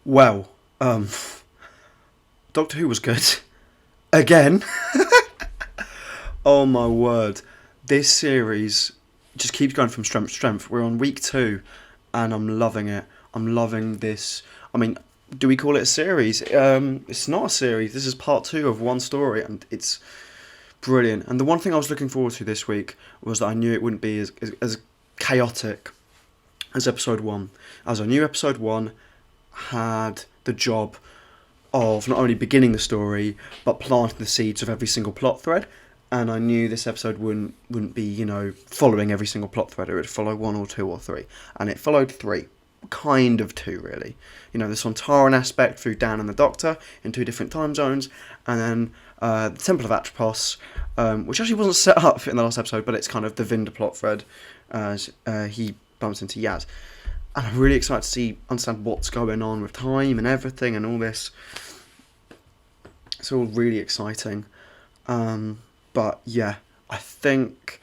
Well, Doctor Who was good. Again. Oh my word. This series just keeps going from strength to strength. We're on week 2 and I'm loving it. I'm loving this. I mean, do we call it a series? It's not a series. This is part 2 of one story and it's brilliant. And the one thing I was looking forward to this week was that I knew it wouldn't be as chaotic as episode 1. As I knew episode 1 had the job of not only beginning the story but planting the seeds of every single plot thread, and I knew this episode wouldn't be following every single plot thread. It would follow 1 or 2 or 3, and it followed 3, kind of 2 really. The Sontaran aspect through Dan and the Doctor in 2 different time zones, and then the Temple of Atropos, which actually wasn't set up in the last episode, but it's kind of the Vinda plot thread as he bumps into Yaz. And I'm really excited to understand what's going on with time and everything and all this. It's all really exciting. But yeah, I think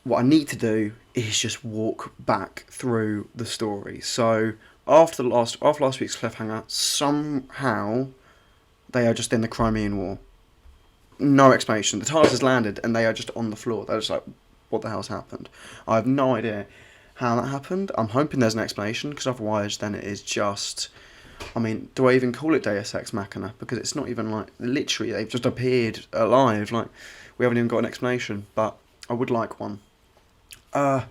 what I need to do is just walk back through the story. So after last week's cliffhanger, somehow they are just in the Crimean War. No explanation. The TARDIS has landed and they are just on the floor. They're just like, what the hell's happened? I have no idea how that happened. I'm hoping there's an explanation, because otherwise then it is just... I mean, do I even call it Deus Ex Machina? Because it's not even like... Literally, they've just appeared alive. Like, we haven't even got an explanation, but I would like one. But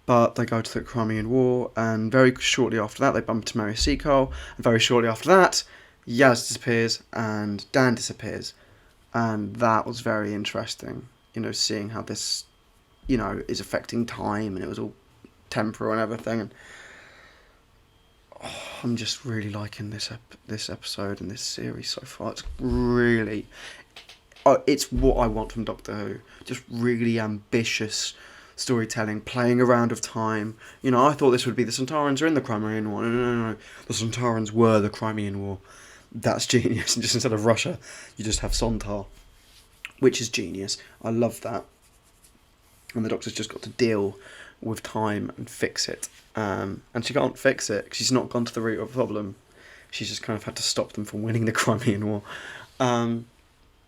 they go to the Crimean War, and very shortly after that, they bump into Mary Seacole, and very shortly after that, Yaz disappears, and Dan disappears. And that was very interesting, seeing how this, is affecting time, and it was all temporal and everything, and I'm just really liking this episode and this series so far. It's really... it's what I want from Doctor Who. Just really ambitious storytelling, playing around with time. I thought this would be the Sontarans are in the Crimean War. No. The Sontarans were the Crimean War. That's genius. And just instead of Russia, you just have Sontar, which is genius. I love that. And the Doctor's just got to deal with time and fix it. And she can't fix it because she's not gone to the root of the problem. She's just kind of had to stop them from winning the Crimean War,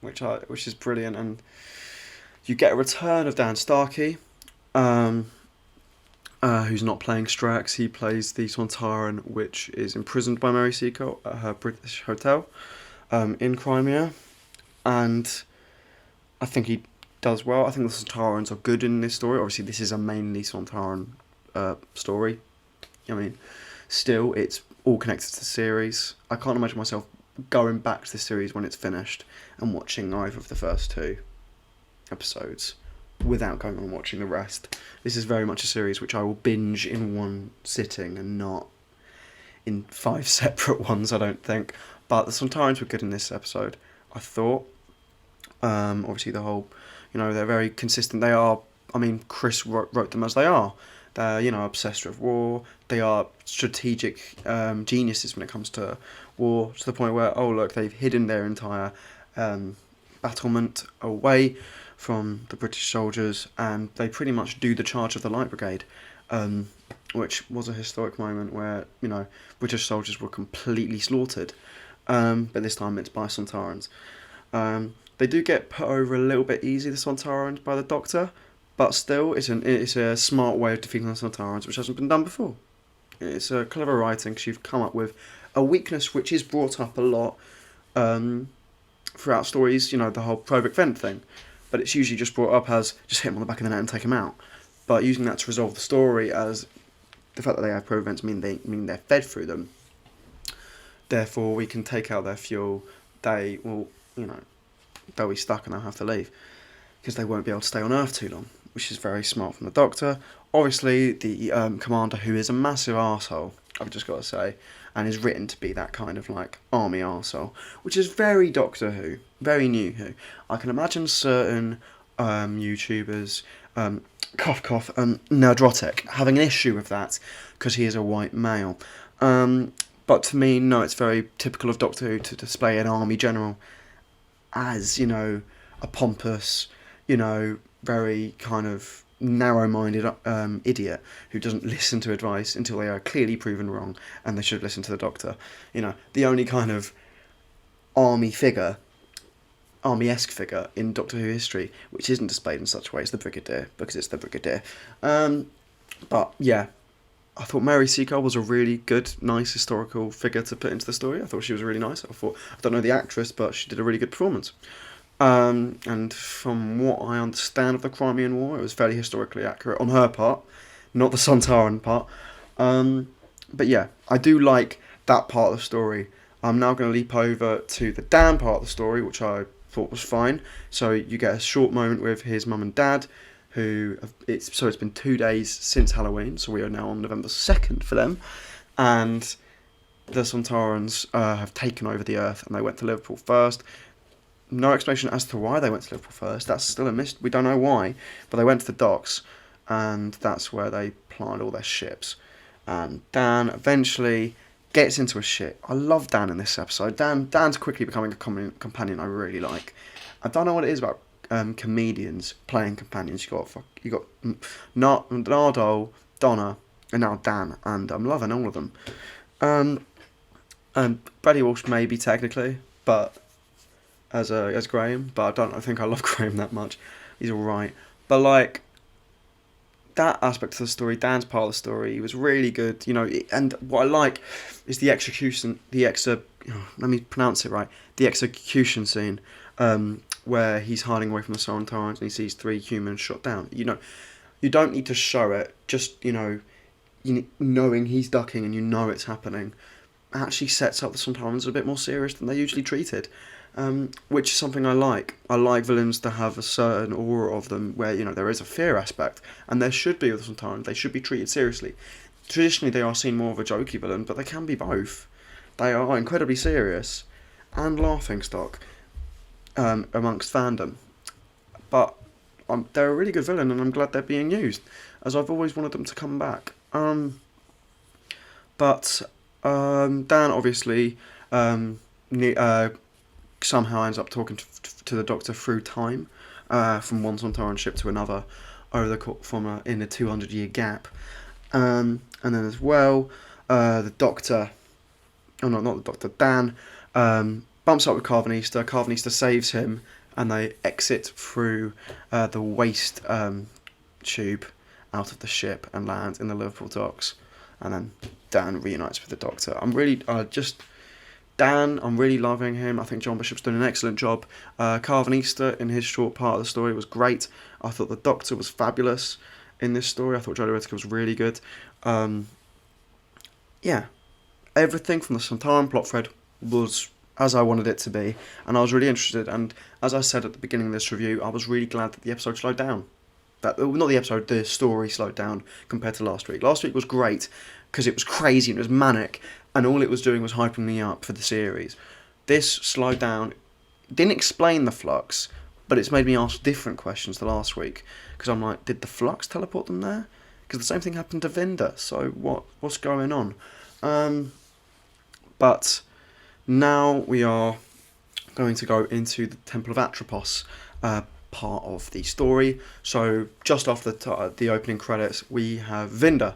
which is brilliant. And you get a return of Dan Starkey, who's not playing Strax. He plays the Sontaran, which is imprisoned by Mary Seacole at her British hotel in Crimea. And I think he does well. I think the Sontarans are good in this story. Obviously, this is a mainly Sontaran story. I mean, still, it's all connected to the series. I can't imagine myself going back to the series when it's finished and watching either of the first 2 episodes without going on and watching the rest. This is very much a series which I will binge in one sitting and not in 5 separate ones, I don't think. But the Sontarans were good in this episode, I thought. Obviously, the whole... they're very consistent. They are... I mean, Chris wrote them as they are. They're, obsessed with war. They are strategic geniuses when it comes to war, to the point where, oh, look, they've hidden their entire battlement away from the British soldiers, and they pretty much do the charge of the Light Brigade, which was a historic moment where, British soldiers were completely slaughtered. But this time it's by Sontarans. They do get put over a little bit easy, the Sontarans, by the Doctor, but still, it's a smart way of defeating the Sontarans, which hasn't been done before. It's a clever writing, because you've come up with a weakness which is brought up a lot throughout stories, the whole Provic Vent thing. But it's usually just brought up as, just hit them on the back of the net and take them out. But using that to resolve the story as the fact that they have Provic Vents mean they're fed through them. Therefore, we can take out their fuel. They will, they'll be stuck and they'll have to leave, because they won't be able to stay on Earth too long, which is very smart from the Doctor. Obviously, the commander, who is a massive arsehole, I've just got to say, and is written to be that kind of like army arsehole, which is very Doctor Who, very New Who. I can imagine certain YouTubers, Nerdrotic, having an issue with that because he is a white male. But to me, no, it's very typical of Doctor Who to display an army general as, a pompous, very kind of narrow-minded idiot who doesn't listen to advice until they are clearly proven wrong, and they should listen to the Doctor. You know, the only kind of army-esque figure in Doctor Who history which isn't displayed in such a way is the Brigadier, because it's the Brigadier. But yeah, I thought Mary Seacole was a really good, nice historical figure to put into the story. I thought she was really nice. I don't know the actress, but she did a really good performance. And from what I understand of the Crimean War, it was fairly historically accurate on her part, not the Sontaran part. But yeah, I do like that part of the story. I'm now going to leap over to the Dan part of the story, which I thought was fine. So you get a short moment with his mum and dad, it's been 2 days since Halloween, so we are now on November 2nd for them, and the Sontarans have taken over the Earth, and they went to Liverpool first. No explanation as to why they went to Liverpool first. That's still a mystery. We don't know why, but they went to the docks, and that's where they planted all their ships. And Dan eventually gets into a ship. I love Dan in this episode. Dan's quickly becoming a companion I really like. I don't know what it is about comedians playing companions. You got Nardo, Donna, and now Dan, and I'm loving all of them. Bradley Walsh maybe technically, but as Graham, but I think I love Graham that much. He's all right, but like that aspect of the story, Dan's part of the story, he was really good. You know, and what I like is the execution. Let me pronounce it right. The execution scene. Where he's hiding away from the Sontarans and he sees 3 humans shot down. You know, you don't need to show it. Just, knowing he's ducking and you know it's happening actually sets up the Sontarans a bit more serious than they're usually treated, which is something I like. I like villains to have a certain aura of them where, there is a fear aspect, and there should be with the Sontarans. They should be treated seriously. Traditionally, they are seen more of a jokey villain, but they can be both. They are incredibly serious and laughingstock. Amongst fandom, but they're a really good villain, and I'm glad they're being used, as I've always wanted them to come back. But Dan obviously somehow ends up talking to the Doctor through time, from one Sontaran ship to another over in a 200-year gap, and then as well the Doctor, not the Doctor, Dan bumps up with Carvanista. Carvanista saves him, and they exit through the waste tube out of the ship and land in the Liverpool docks. And then Dan reunites with the Doctor. I'm really loving him. I think John Bishop's done an excellent job. Carvanista, in his short part of the story, was great. I thought the Doctor was fabulous in this story. I thought Jodie Whittaker was really good. Yeah, everything from the Sontaran plot thread was as I wanted it to be, and I was really interested. And as I said at the beginning of this review, I was really glad that the episode slowed down. The story slowed down compared to last week. Last week was great because it was crazy and it was manic, and all it was doing was hyping me up for the series. This slowed down, didn't explain the Flux, but it's made me ask different questions the last week, because I'm like, did the Flux teleport them there? Because the same thing happened to Vinda, so what's going on? But now we are going to go into the Temple of Atropos part of the story. So just after the opening credits, we have Vinda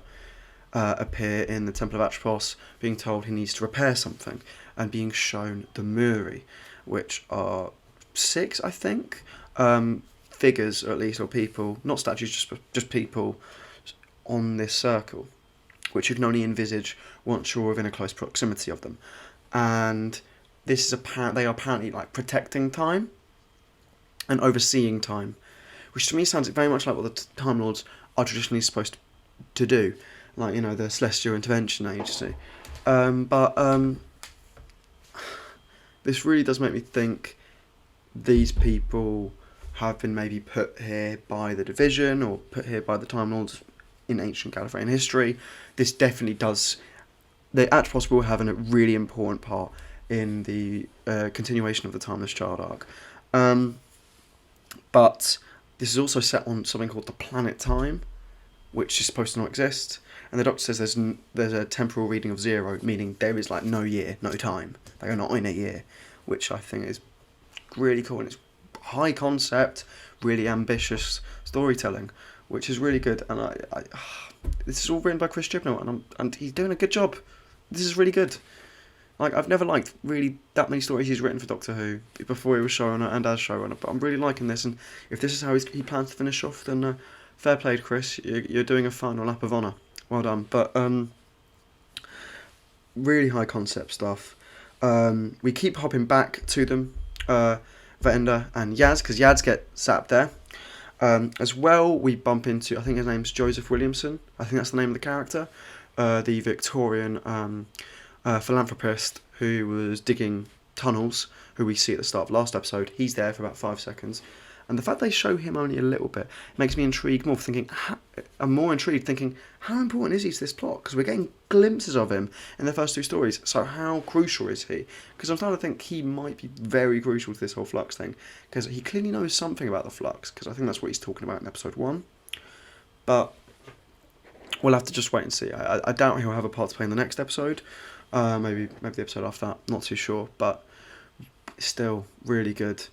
appear in the Temple of Atropos, being told he needs to repair something, and being shown the Muri, which are 6, I think, figures, at least, or people, not statues, just people on this circle, which you can only envisage once you're within a close proximity of them. And this is they are apparently like protecting time and overseeing time, which to me sounds very much like what the Time Lords are traditionally supposed to do, like, the Celestial Intervention Agency. But this really does make me think these people have been maybe put here by the Division or put here by the Time Lords in ancient Gallifreyan history. This definitely does. The Atropos will have a really important part in the continuation of the Timeless Child arc. But this is also set on something called the planet Time, which is supposed to not exist. And the Doctor says there's a temporal reading of 0, meaning there is like no year, no time. They are not in a year, which I think is really cool. And it's high concept, really ambitious storytelling, which is really good. And this is all written by Chris Chibnall, and he's doing a good job. This is really good. Like, I've never liked really that many stories he's written for Doctor Who before he was showrunner and as showrunner, but I'm really liking this, and if this is how he plans to finish off, then fair play, Chris. You're doing a final lap of honour. Well done. But really high concept stuff. We keep hopping back to them, Vinda and Yaz, because Yaz get sat up there. As well, we bump into, I think his name's Joseph Williamson. I think that's the name of the character. The Victorian philanthropist who was digging tunnels, who we see at the start of last episode. He's there for about 5 seconds. And the fact they show him only a little bit makes me intrigued more, I'm more intrigued thinking, how important is he to this plot? Because we're getting glimpses of him in the first 2 stories, so how crucial is he? Because I'm starting to think he might be very crucial to this whole Flux thing, because he clearly knows something about the Flux, because I think that's what he's talking about in episode 1. But we'll have to just wait and see. I doubt he'll have a part to play in the next episode, maybe the episode after that, not too sure, but still really good.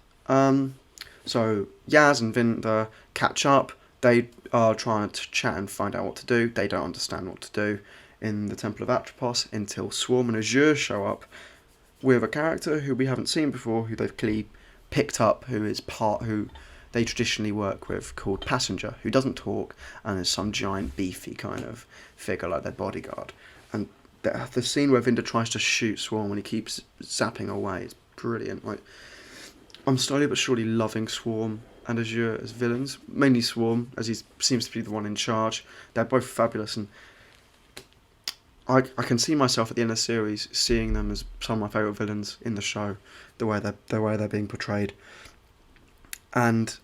So Yaz and Vinda catch up. They are trying to chat and find out what to do. They don't understand what to do in the Temple of Atropos until Swarm and Azure show up with a character who we haven't seen before, who they've clearly picked up, who they traditionally work with, called Passenger, who doesn't talk and is some giant beefy kind of figure like their bodyguard. And the scene where Vinda tries to shoot Swarm and he keeps zapping away is brilliant. Like, I'm slowly but surely loving Swarm and Azure as villains. Mainly Swarm, as he seems to be the one in charge. They're both fabulous, and I can see myself at the end of the series seeing them as some of my favourite villains in the show, the way they're being portrayed. And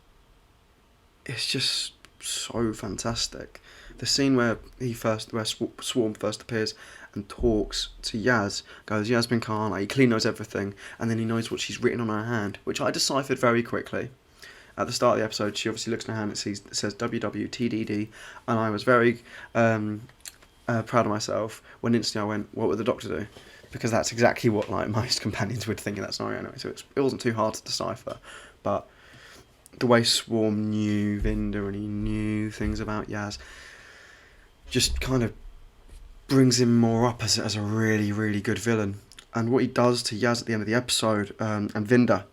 it's just so fantastic. The scene where Swarm first appears and talks to Yaz, goes, Yasmin Khan, he clearly knows everything, and then he knows what she's written on her hand, which I deciphered very quickly. At the start of the episode, she obviously looks in her hand and it says WWTDD, and I was very proud of myself when instantly I went, what would the Doctor do? Because that's exactly what like most companions would think in that scenario anyway, so it wasn't too hard to decipher. But the way Swarm knew Vinda and he knew things about Yaz just kind of brings him more up as a really, really good villain. And what he does to Yaz at the end of the episode, and Vinda,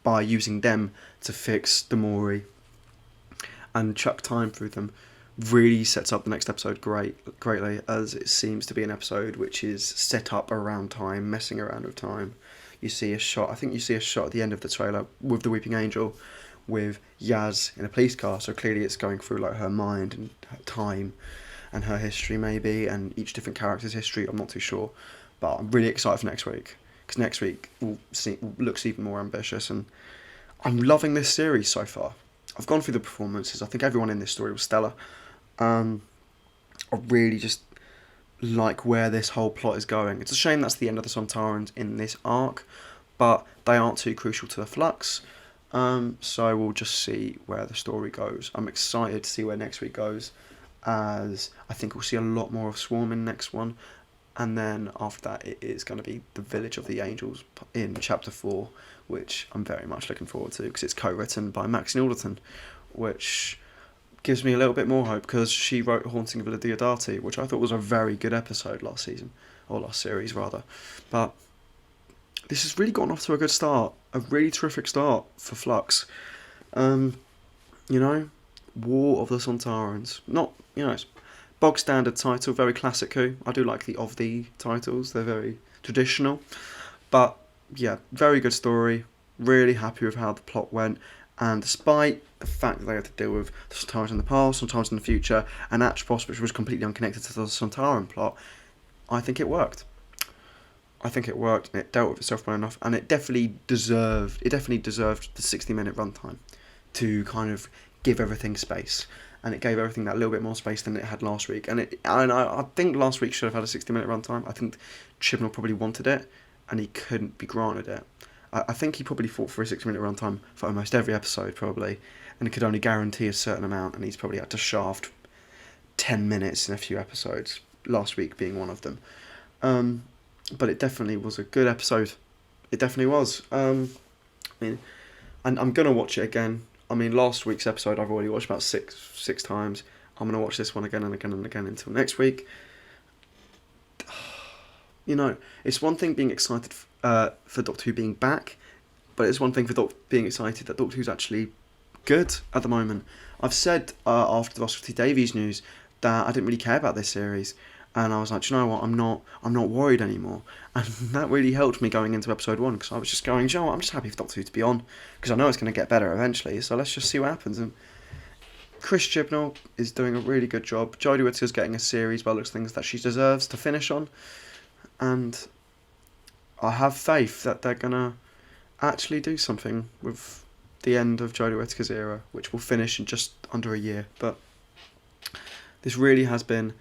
by using them to fix the Mori and chuck time through them, really sets up the next episode greatly, as it seems to be an episode which is set up around time, messing around with time. I think you see a shot at the end of the trailer with the Weeping Angel, with Yaz in a police car, so clearly it's going through like her mind and her time and her history maybe, and each different character's history. I'm not too sure, but I'm really excited for next week, because next week looks even more ambitious, and I'm loving this series so far. I've gone through the performances. I think everyone in this story was stellar. I really just like where this whole plot is going. It's a shame that's the end of the Sontarans in this arc, but they aren't too crucial to the Flux, so we'll just see where the story goes. I'm excited to see where next week goes, as I think we'll see a lot more of Swarm in the next one, and then after that it is going to be the Village of the Angels in chapter 4, which I'm very much looking forward to, because it's co-written by Maxine Alderton, which gives me a little bit more hope, because she wrote Haunting of Villa Diodati, which I thought was a very good episode last series rather. But this has really gotten off to a good start, a really terrific start for Flux. War of the Sontarans, it's bog standard title, very classic Who. I do like the of the titles, they're very traditional, but yeah, very good story. Really happy with how the plot went, and despite the fact that they had to deal with the Sontarans in the past, Sontarans in the future, and Atropos, which was completely unconnected to the Sontaran plot, I think it worked. And it dealt with itself well enough, and it definitely deserved the 60-minute runtime to kind of give everything space, and it gave everything that little bit more space than it had last week. And I think last week should have had a 60-minute runtime. I think Chibnall probably wanted it, and he couldn't be granted it. I think he probably fought for a 60-minute runtime for almost every episode, probably, and he could only guarantee a certain amount, and he's probably had to shaft 10 minutes in a few episodes, last week being one of them. But it definitely was a good episode. It definitely was. And I'm going to watch it again. I mean, last week's episode I've already watched about six times. I'm going to watch this one again and again and again until next week. You know, it's one thing being excited for Doctor Who being back, but it's one thing for being excited that Doctor Who's actually good at the moment. I've said after the Russell T Davies news that I didn't really care about this series, and I was like, do you know what, I'm not worried anymore, and that really helped me going into episode 1, because I was just going, do you know what, I'm just happy for Doctor Who to be on, because I know it's going to get better eventually, so let's just see what happens. And Chris Chibnall is doing a really good job. Jodie Whittaker's getting a series by the looks of things that she deserves to finish on, and I have faith that they're going to actually do something with the end of Jodie Whittaker's era, which will finish in just under a year. But this really has been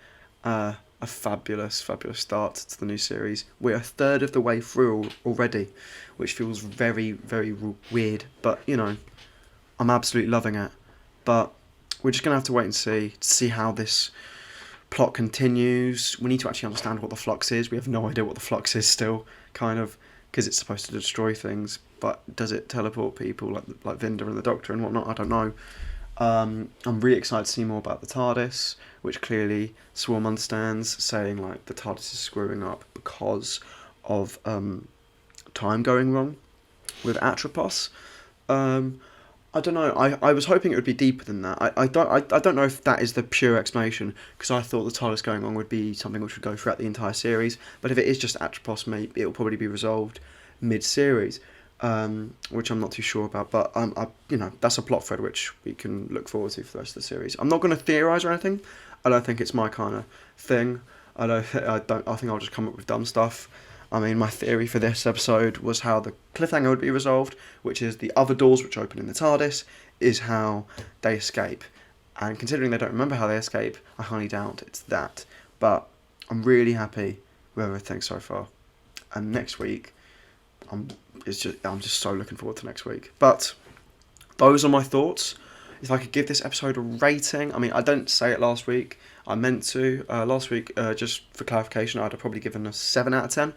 a fabulous start to the new series. We're a third of the way through already, which feels very, very weird. But, you know, I'm absolutely loving it. But we're just going to have to wait and see how this plot continues. We need to actually understand what the Flux is. We have no idea what the Flux is still, kind of, because it's supposed to destroy things. But does it teleport people like Vinda and the Doctor and whatnot? I don't know. I'm really excited to see more about the TARDIS, which clearly Swarm understands, saying like the TARDIS is screwing up because of time going wrong with Atropos. I don't know. I was hoping it would be deeper than that. I don't know if that is the pure explanation, because I thought the TARDIS going on would be something which would go throughout the entire series. But if it is just Atropos, maybe it'll probably be resolved mid-series, which I'm not too sure about. But you know, that's a plot thread which we can look forward to for the rest of the series. I'm not going to theorise or anything. I don't think it's my kind of thing. I think I'll just come up with dumb stuff. I mean, my theory for this episode was how the cliffhanger would be resolved, which is the other doors which open in the TARDIS is how they escape. And considering they don't remember how they escape, I highly doubt it's that. But I'm really happy with everything so far. And next week, I'm just so looking forward to next week. But those are my thoughts. If I could give this episode a rating, I mean, I didn't say it last week. I meant to. Last week, just for clarification, I'd have probably given a 7 out of 10.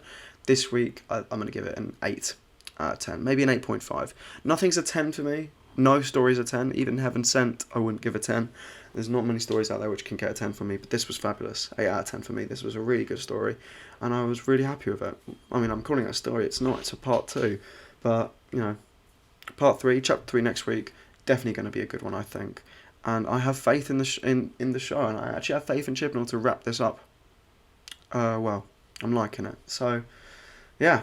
This week, I'm going to give it an 8 out of 10. Maybe an 8.5. Nothing's a 10 for me. No story's a 10. Even Heaven Sent, I wouldn't give a 10. There's not many stories out there which can get a 10 for me, but this was fabulous. 8 out of 10 for me. This was a really good story, and I was really happy with it. I mean, I'm calling it a story. It's not. It's a part 2. But, you know, part 3, chapter 3 next week, definitely going to be a good one, I think. And I have faith in the in the show, and I actually have faith in Chibnall to wrap this up. Well, I'm liking it. So, yeah,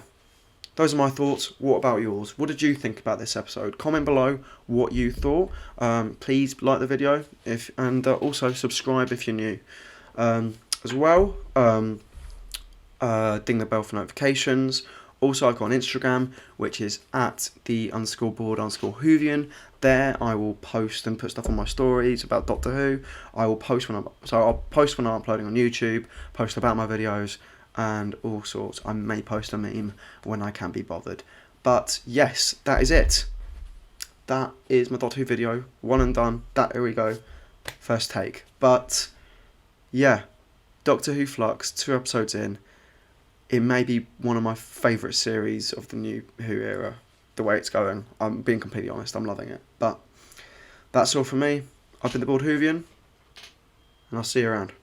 those are my thoughts. What about yours? What did you think about this episode? Comment below what you thought. Please like the video and also subscribe if you're new. As well, ding the bell for notifications. Also, I've got an Instagram, which is at _board_Whovian. There, I will post and put stuff on my stories about Doctor Who. I'll post when I'm uploading on YouTube, post about my videos, and all sorts. I may post a meme when I can be bothered. But yes, that is it. That is my Doctor Who video, one and done. Here we go, first take. But yeah, Doctor Who Flux, 2 episodes in. It may be one of my favourite series of the new Who era, the way it's going. I'm being completely honest, I'm loving it. But that's all from me. I've been the Bored Whovian, and I'll see you around.